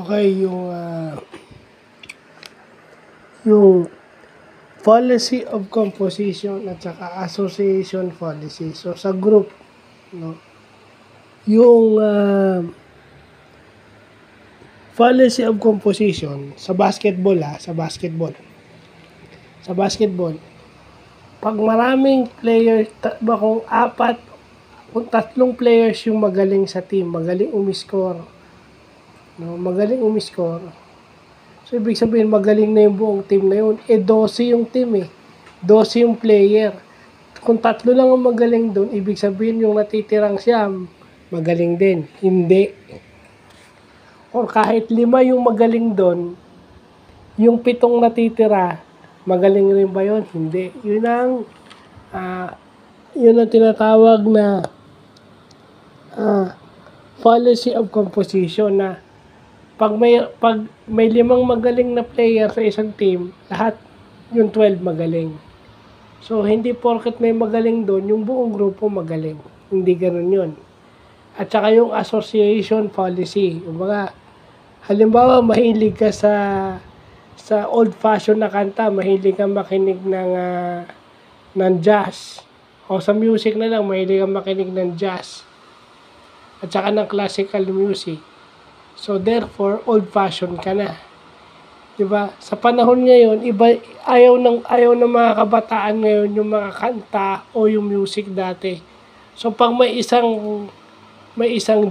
Okay, yung policy of composition at saka association policy. So, sa group, no, yung policy of composition sa basketball, sa basketball, pag maraming players, kung tatlong players yung magaling sa team, magaling umiscore, no, so ibig sabihin magaling na yung buong team na yun. 12 yung team 12 yung player. Kung tatlo lang ang magaling doon, ibig sabihin yung natitirang siya magaling din. Hindi. Or kahit 5 yung magaling doon, yung 7 natitira, magaling rin ba yun? Hindi. Yun ang tinatawag na policy of composition, na pag may 5 magaling na player sa isang team, lahat yung 12 magaling. So, hindi porket may magaling doon, yung buong grupo magaling. Hindi ganun yun. At saka yung association policy. Halimbawa, mahilig ka sa old-fashioned na kanta, mahilig kang makinig ng jazz. O sa music na lang, mahilig kang makinig ng jazz. At saka ng classical music. So, therefore, old-fashioned ka na. Diba? Sa panahon ngayon, ayaw ng mga kabataan ngayon yung mga kanta o yung music dati. So, pag may isang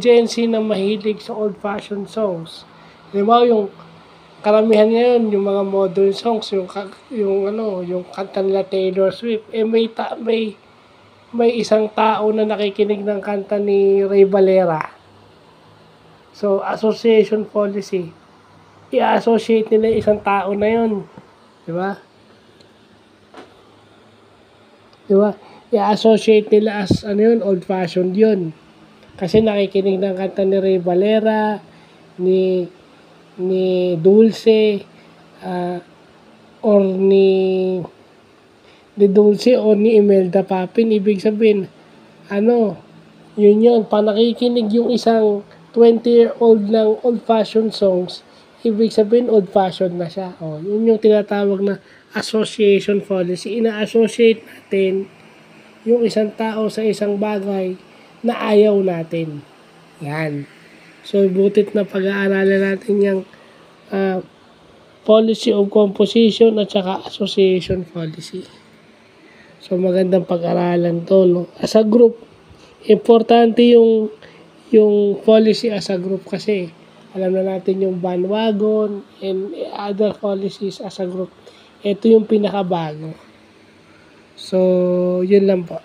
Gen Z na mahilig sa old-fashioned songs, diba, yung karamihan ngayon, yung mga modern songs, yung kanta nila Taylor Swift, may isang tao na nakikinig ng kanta ni Ray Valera. So, association policy, i-associate nila isang tao na yun. Diba? I-associate nila as old-fashioned yun. Kasi nakikinig ng kanta ni Ray Valera, ni Dulce, or ni Dulce o ni Imelda Papin. Ibig sabihin, yun, pa nakikinig yung isang 20-year-old ng old-fashioned songs, ibig sabihin old-fashioned na siya. Yun yung tinatawag na association policy. Ina-associate natin yung isang tao sa isang bagay na ayaw natin. Yan. So, butit na pag-aaralan natin yung policy of composition at saka association policy. So, magandang pag-aralan to, no? As a group, importante yung policy as a group, kasi alam na natin yung bandwagon and other policies as a group. Ito yung pinakabago. So, yun lang po.